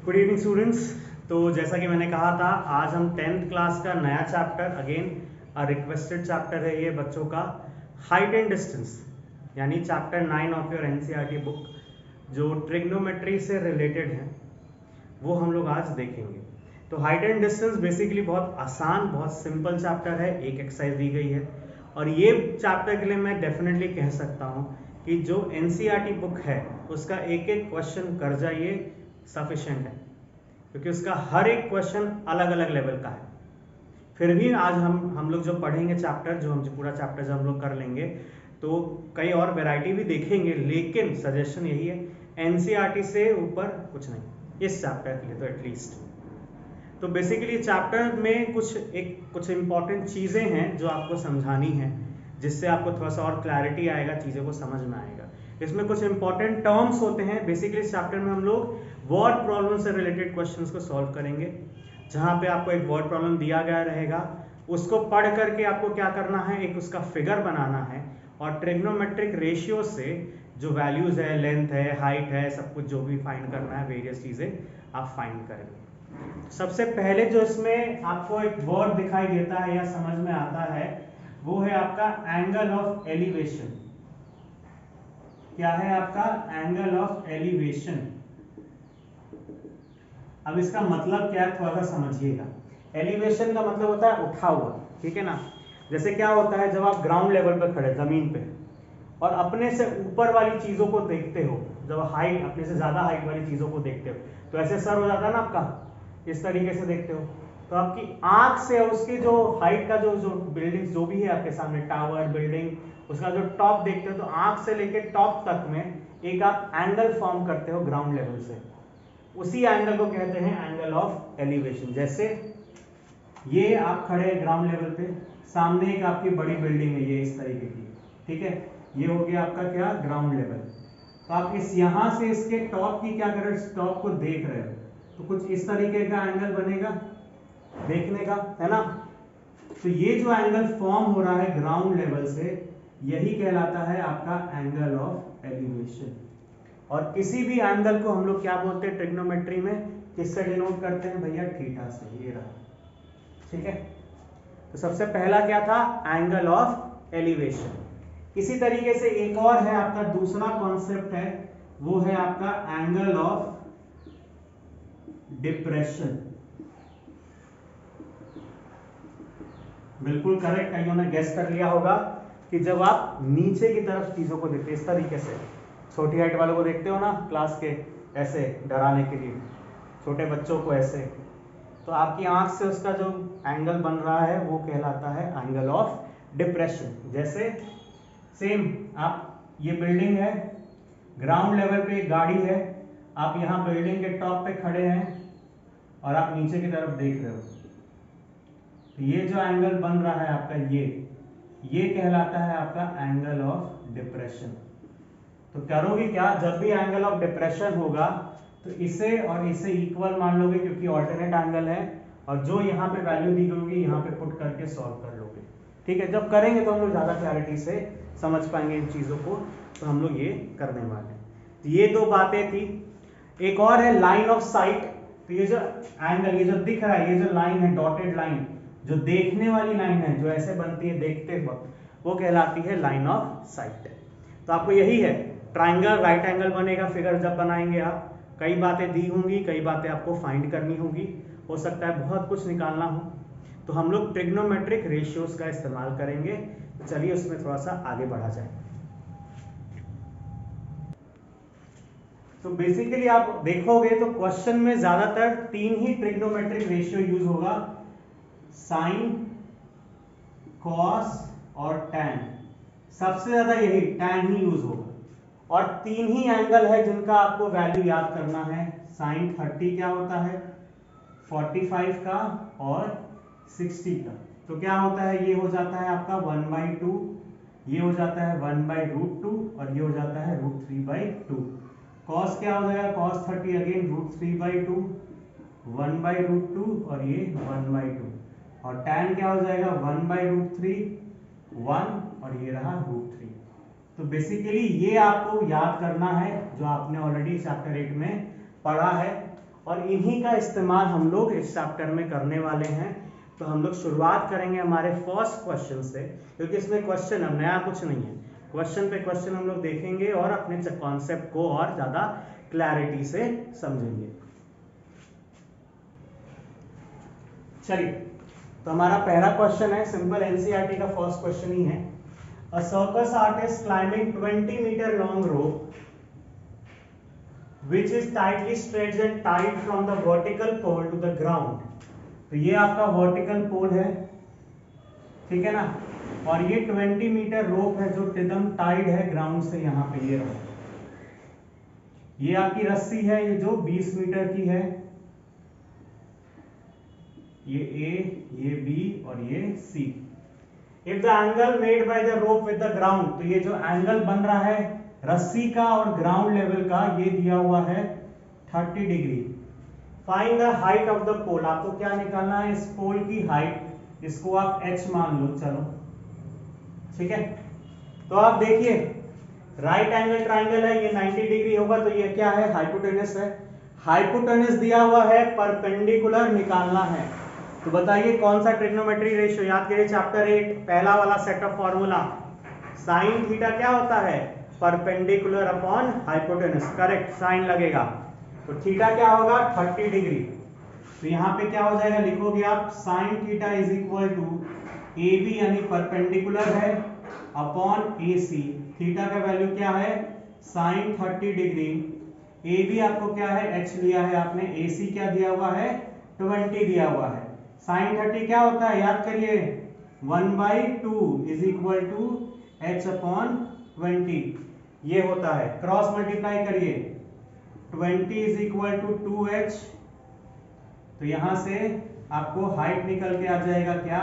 Good evening students. तो जैसा कि मैंने कहा था, आज हम 10th क्लास का नया चैप्टर, अगेन रिक्वेस्टेड चैप्टर है ये बच्चों का, हाइट एंड डिस्टेंस, यानी chapter 9 of your NCERT book, जो ट्रिग्नोमेट्री से रिलेटेड है, वो हम लोग आज देखेंगे। तो हाइट एंड डिस्टेंस बेसिकली बहुत आसान, बहुत सिंपल चैप्टर है, एक एक्सरसाइज दी गई है, और ये चैप्टर के लिए मैं डेफिनेटली कह सकता हूँ कि जो एनसीईआरटी बुक है उसका एक एक क्वेश्चन कर जाइए, सफिशिएंट है, क्योंकि उसका हर एक क्वेश्चन अलग अलग लेवल का है। फिर भी आज हम लोग जो पढ़ेंगे चैप्टर, जो पूरा चैप्टर जब हम लोग कर लेंगे तो कई और वैरायटी भी देखेंगे, लेकिन सजेशन यही है, एनसीईआरटी से ऊपर कुछ नहीं इस चैप्टर के लिए तो एटलीस्ट। तो बेसिकली चैप्टर में कुछ इंपॉर्टेंट चीज़ें हैं जो आपको समझानी है, जिससे आपको थोड़ा सा और क्लैरिटी आएगा, चीज़ों को समझ में आएगा। इसमें कुछ इंपॉर्टेंट टर्म्स होते हैं। बेसिकली इस चैप्टर में हम लोग वर्ड प्रॉब्लम से रिलेटेड क्वेश्चंस को सॉल्व करेंगे, जहाँ पे आपको एक वर्ड प्रॉब्लम दिया गया रहेगा, उसको पढ़ करके आपको क्या करना है, एक उसका फिगर बनाना है, और ट्रिग्नोमेट्रिक रेशियो से जो वैल्यूज है, लेंथ है, हाइट है, सब कुछ जो भी फाइंड करना है, वेरियस चीज़ें आप फाइंड करेंगे। सबसे पहले जो इसमें आपको एक वर्ड दिखाई देता है या समझ में आता है, वो है आपका एंगल ऑफ एलिवेशन। क्या है आपका एंगल ऑफ एलिवेशन? अब इसका मतलब क्या है, थोड़ा सा समझिएगा। एलिवेशन का मतलब होता है उठा हुआ, ठीक है ना। जैसे क्या होता है, जब आप ग्राउंड लेवल पर खड़े जमीन पे और अपने से ऊपर वाली चीजों को देखते हो, जब हाइट, अपने से ज्यादा हाइट वाली चीजों को देखते हो, तो ऐसे सर हो जाता है ना आपका, इस तरीके से देखते हो, तो आपकी आंख से उसकी जो हाइट का जो बिल्डिंग जो भी है आपके सामने, टावर, बिल्डिंग, उसका जो टॉप देखते हो, तो आंख से लेकर टॉप तक में एक आप एंगल फॉर्म करते हो ग्राउंड लेवल से, उसी एंगल को कहते हैं एंगल ऑफ एलिवेशन। जैसे ये आप खड़े हैं ग्राउंड लेवल पे, सामने एक आपकी बड़ी बिल्डिंग है ये इस तरीके की, ठीक है, ये हो गया आपका क्या, ग्राउंड लेवल। तो आप इस यहां से इसके टॉप की क्या कर रहे हो, टॉप को देख रहे हो, तो कुछ इस तरीके का एंगल बनेगा देखने का, है ना। तो ये जो एंगल फॉर्म हो रहा है ग्राउंड लेवल से, यही कहलाता है आपका एंगल ऑफ एलिवेशन। और किसी भी एंगल को हम लोग क्या बोलते हैं ट्रिग्नोमेट्री में, किससे डिनोट करते हैं भैया, थीटा से, ये रहा, ठीक है। तो सबसे पहला क्या था, एंगल ऑफ एलिवेशन। इसी तरीके से एक और है आपका दूसरा कॉन्सेप्ट है, वो है आपका एंगल ऑफ डिप्रेशन। बिल्कुल करेक्ट, कईयों ने गेस कर लिया होगा कि जब आप नीचे की तरफ चीजों को देखते इस तरीके से, छोटी हाइट वालों को देखते हो ना क्लास के, ऐसे डराने के लिए छोटे बच्चों को ऐसे, तो आपकी आंख से उसका जो एंगल बन रहा है वो कहलाता है एंगल ऑफ डिप्रेशन। जैसे सेम, आप, ये बिल्डिंग है, ग्राउंड लेवल पे एक गाड़ी है, आप यहाँ बिल्डिंग के टॉप पे खड़े हैं और आप नीचे की तरफ देख रहे हो, तो ये जो एंगल बन रहा है आपका, ये कहलाता है आपका एंगल ऑफ डिप्रेशन। तो करोगे क्या, जब भी एंगल ऑफ डिप्रेशन होगा तो इसे और इसे इक्वल मान लोगे, क्योंकि ऑल्टरनेट एंगल है, और जो यहाँ पे वैल्यू दी होगी यहाँ पे पुट करके सॉल्व कर लोगे, ठीक है। जब करेंगे तो हम लोग ज्यादा क्लैरिटी से समझ पाएंगे इन चीजों को, तो हम लोग ये करने वाले हैं। तो ये दो बातें थी। एक और है लाइन ऑफ साइट। तो ये जो एंगल, ये जो दिख रहा है, ये जो लाइन है, डॉटेड लाइन, जो देखने वाली लाइन है, जो ऐसे बनती है देखते वक्त, वो कहलाती है लाइन ऑफ साइट। तो आपको यही है, ट्राइंगल, राइट एंगल बनेगा फिगर जब बनाएंगे आप, कई बातें दी होंगी, कई बातें आपको फाइंड करनी होगी, हो सकता है बहुत कुछ निकालना हो, तो हम लोग ट्रिग्नोमेट्रिक रेशियोज का इस्तेमाल करेंगे। चलिए उसमें थोड़ा सा आगे बढ़ा जाए। तो बेसिकली आप देखोगे तो क्वेश्चन में ज्यादातर तीन ही ट्रिग्नोमेट्रिक रेशियो यूज होगा, साइन, कॉस और टैन। सबसे ज्यादा यही टैन ही यूज होगा, और तीन ही एंगल है जिनका आपको वैल्यू याद करना है। साइन 30 क्या होता है, 45 का और 60 का, तो क्या होता है, ये हो जाता है आपका 1/2, ये हो जाता है 1/√2, और ये हो जाता है √3/2। कॉस क्या हो जाएगा, cos 30 अगेन √3/2, 1/√2, और ये 1/2, और tan क्या हो जाएगा 1/√3, 1, और ये रहा √3। तो बेसिकली ये आपको याद करना है, जो आपने ऑलरेडी चैप्टर 8 में पढ़ा है, और इन्हीं का इस्तेमाल हम लोग इस चैप्टर में करने वाले हैं। तो हम लोग शुरुआत करेंगे हमारे फर्स्ट क्वेश्चन से, क्योंकि इसमें क्वेश्चन अब नया कुछ नहीं है, क्वेश्चन पे क्वेश्चन हम लोग देखेंगे और अपने कॉन्सेप्ट को और ज़्यादा क्लैरिटी से समझेंगे। चलिए, तो हमारा पहला क्वेश्चन है, सिंपल एनसीईआरटी का फर्स्ट क्वेश्चन ही है। A circus artist climbing 20 metre long rope which is tightly stretched and tied from the vertical pole to the ground। तो ये आपका वर्टिकल पोल है, ठीक है ना, और ये 20 मीटर रोप है जो एकदम टाइड है ग्राउंड से यहाँ पे, ये रहा। ये आपकी रस्सी है, ये जो 20 मीटर की है, ये ए, ये बी और ये C. If the angle made by the rope with the ground, तो ये जो एंगल बन रहा है रस्सी का और ग्राउंड लेवल का, ये दिया हुआ है 30 degree. Find the height of the pole, आपको क्या निकालना है, इस पोल की हाइट, इसको आप h मान लो, चलो ठीक है। तो आप देखिए राइट एंगल ट्राइंगल है, ये 90 डिग्री होगा, तो ये क्या है, हाइपोटेनस है। हाइपोटेनस दिया हुआ है, परपेंडिकुलर निकालना है। तो बताइए कौन सा ट्रिग्नोमेट्री रेशियो, याद करिए चैप्टर 8 पहला वाला set of formula, sine theta क्या होता है, perpendicular upon hypotenuse, correct, sine लगेगा। तो थीटा क्या होगा, 30 डिग्री। तो यहाँ पे क्या हो जाएगा, लिखोगे आप sine theta is equal to A B, यानी परपेंडिकुलर है, अपॉन ए सी। थीटा का वैल्यू क्या है, साइन 30 डिग्री, ए बी आपको क्या है, एच लिया है आपने, ए सी क्या दिया हुआ है, 20 दिया हुआ है। साइन 30 क्या होता है, याद करिए 1/2 is equal to H upon 20, ये होता है। क्रॉस मल्टीप्लाई करिए, 20 इज इक्वल टू 2h, तो यहां से आपको हाइट निकल के आ जाएगा क्या,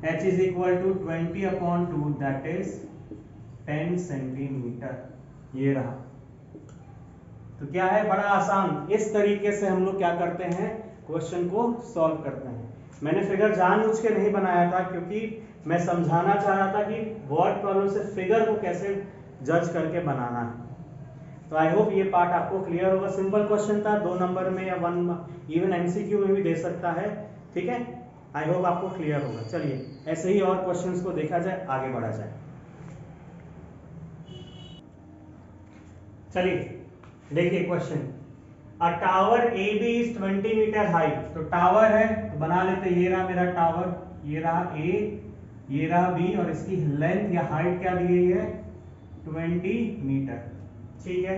h is equal to 20 upon 2, that is 10 centimetre, ये रहा। तो क्या है, बड़ा आसान, इस तरीके से हम लोग क्या करते हैं, क्वेश्चन को सॉल्व करते हैं। मैंने फिगर जानबूझ के नहीं बनाया था, क्योंकि मैं समझाना चाह रहा था कि वर्ड प्रॉब्लम से फिगर को कैसे जज करके बनाना है। तो आई होप ये पार्ट आपको क्लियर होगा। सिंपल क्वेश्चन था, 2 नंबर में या 1 इवन एमसीक्यू में भी दे सकता है, ठीक है। आई होप आपको क्लियर होगा। चलिए ऐसे ही और क्वेश्चंस को देखा जाए, आगे बढ़ा जाए। चलिए देखिए question, a tower A B is 20 metre high. तो टावर है, तो बना लेते, ये रहा मेरा टावर, ये रहा ए, ये रहा बी, और इसकी लेंथ या हाइट क्या दी गई है, 20 मीटर, ठीक है।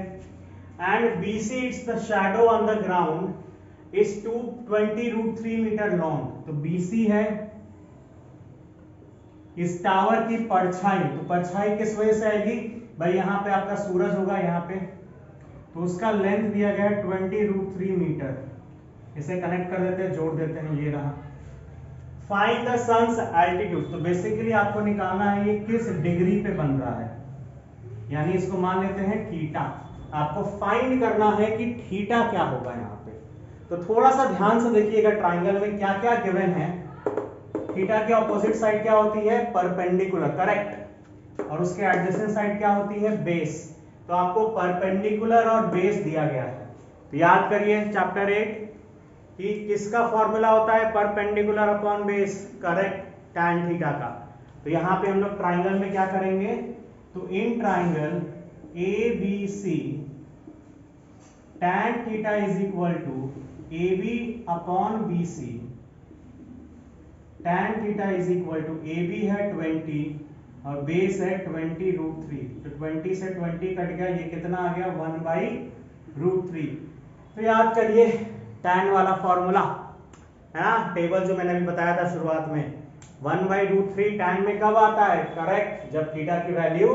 And B C it's the shadow on the ground is 220√3 metre long. तो बी सी है इस टावर की परछाई, तो परछाई किस वजह से आएगी भाई, यहाँ पे आपका सूरज होगा यहाँ पे, तो उसका लेंथ दिया गया है 20√3 मीटर। इसे कनेक्ट कर देते हैं, जोड़ देते हैं, ये रहा। फाइंड द सन्स एल्टीट्यूड, तो बेसिकली आपको निकालना है ये किस डिग्री पे बन रहा है, यानी इसको मान लेते हैं थीटा। आपको फाइंड करना है कि थीटा क्या होगा यहाँ पे। तो थोड़ा सा ध्यान से देखिएगा, ट्राइंगल में क्या क्या गिवन है। थीटा के ऑपोजिट साइड क्या होती है, परपेंडिकुलर, करेक्ट, और उसके एडजेसेंट साइड क्या होती है, बेस। तो आपको परपेंडिकुलर और बेस दिया गया है। तो याद करिए चैप्टर 8 कि किसका फॉर्मूला होता है, perpendicular upon base, correct, tan theta का। तो यहाँ पे हम लोग ट्राइंगल में क्या करेंगे, तो in triangle A B C tan theta is equal to A B upon B C, tan theta is equal to A B है 20 और बेस है 20√3, तो 20 से 20 कट गया, ये कितना आ गया, 1/√3। तो याद करिए tan वाला फॉर्मूला है ना, टेबल जो मैंने अभी बताया था शुरुआत में, 1/√3 tan में कब आता है, करेक्ट, जब थीटा की वैल्यू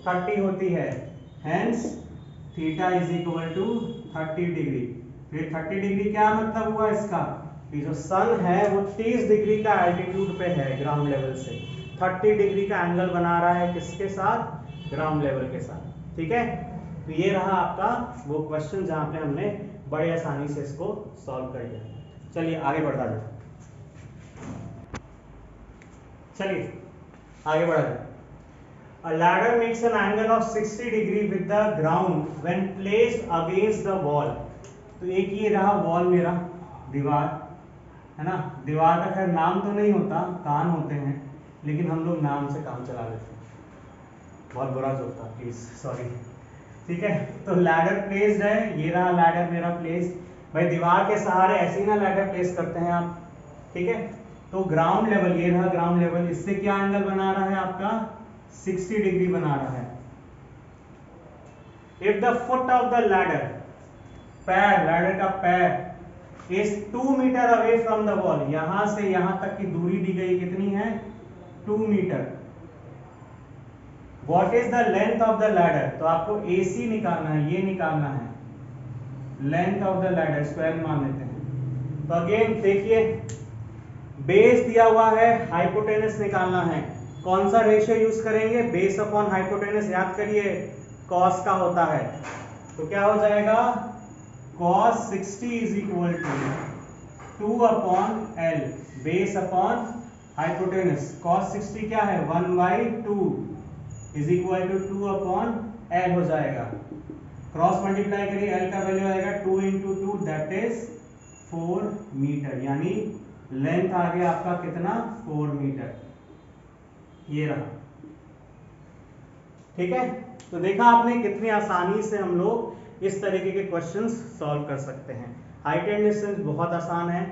30 होती है। Hence theta is equal to 30 degree. फिर 30 डिग्री क्या मतलब हुआ इसका, कि जो सन है वो 30 डिग्री का एल्टीट्यूड पे है ग्राउंड लेवल से, 30 डिग्री का एंगल बना रहा है किसके साथ, ग्राउंड लेवल के साथ, ठीक है। तो ये रहा आपका वो क्वेश्चन जहां पे हमने बड़े आसानी से इसको सॉल्व कर दिया। चलिए आगे बढ़ता जाए, चलिए आगे बढ़ा जाए। A ladder makes an angle of 60 degree with the ground when placed against the wall। तो एक ये रहा वॉल मेरा, दीवार है ना। दीवार का खैर नाम तो नहीं होता, कान होते हैं, लेकिन हम लोग नाम से काम चला लेते हैं, बहुत बुरा जोक था, प्लीज सॉरी। ठीक है, तो लैडर प्लेस्ड है, ये रहा लैडर मेरा प्लेस्ड। भाई दीवार के सहारे ऐसे ही ना लैडर प्लेस करते हैं आप, ठीक है। तो ग्राउंड लेवल, ये रहा ग्राउंड लेवल, इससे क्या एंगल बना रहा है आपका 60 डिग्री बना रहा है। If the foot of the ladder, पैर, लैडर का पैर is 2 metre away from the wall, यहां से यहां तक की दूरी दी गई कितनी है 2 metre. What is the length of the ladder, तो आपको AC निकालना है, ये निकालना है length of the ladder, square मान लेते हैं। तो अगेन देखिए, बेस दिया हुआ है, हाइपोटेनस निकालना है, कौन सा रेशियो यूज करेंगे, बेस अपॉन हाइपोटेनस, याद करिए कॉस का होता है, तो क्या हो जाएगा cos 60 is equal to 2 upon L, base upon hypotenuse. cos 60 क्या है 1/2 is equal to 2 upon L हो जाएगा। क्रॉस मल्टीप्लाई करिए, L का वैल्यू आएगा 2 इंटू 2 दैट इज 4 मीटर, यानी लेंथ आ गया आपका कितना 4 मीटर, ये रहा। ठीक है, तो देखा आपने कितनी आसानी से हम लोग इस तरीके के क्वेश्चंस सॉल्व कर सकते हैं। हाइट एंड डिस्टेंस बहुत आसान है,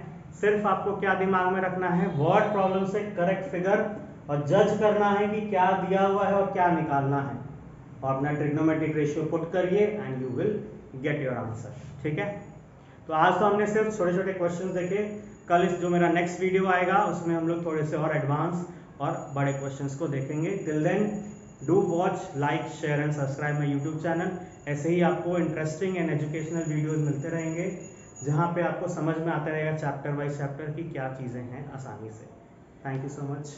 सिर्फ आपको क्या दिमाग में रखना है, वर्ड प्रॉब्लम से करेक्ट फिगर और जज करना है कि क्या दिया हुआ है और क्या निकालना है, और अपना ट्रिग्नोमेट्रिक रेशियो पुट करिए and you will get your answer. ठीक है, तो आज तो हमने सिर्फ छोटे छोटे क्वेश्चंस देखे, कल इस जो मेरा नेक्स्ट वीडियो आएगा उसमें हम लोग थोड़े से और एडवांस और बड़े क्वेश्चंस को देखेंगे। Till then do watch, like, share and subscribe my YouTube channel. ऐसे ही आपको इंटरेस्टिंग एंड एजुकेशनल वीडियोज़ मिलते रहेंगे, जहाँ पे आपको समझ में आता रहेगा चैप्टर बाई चैप्टर की क्या चीज़ें हैं आसानी से। Thank you so much.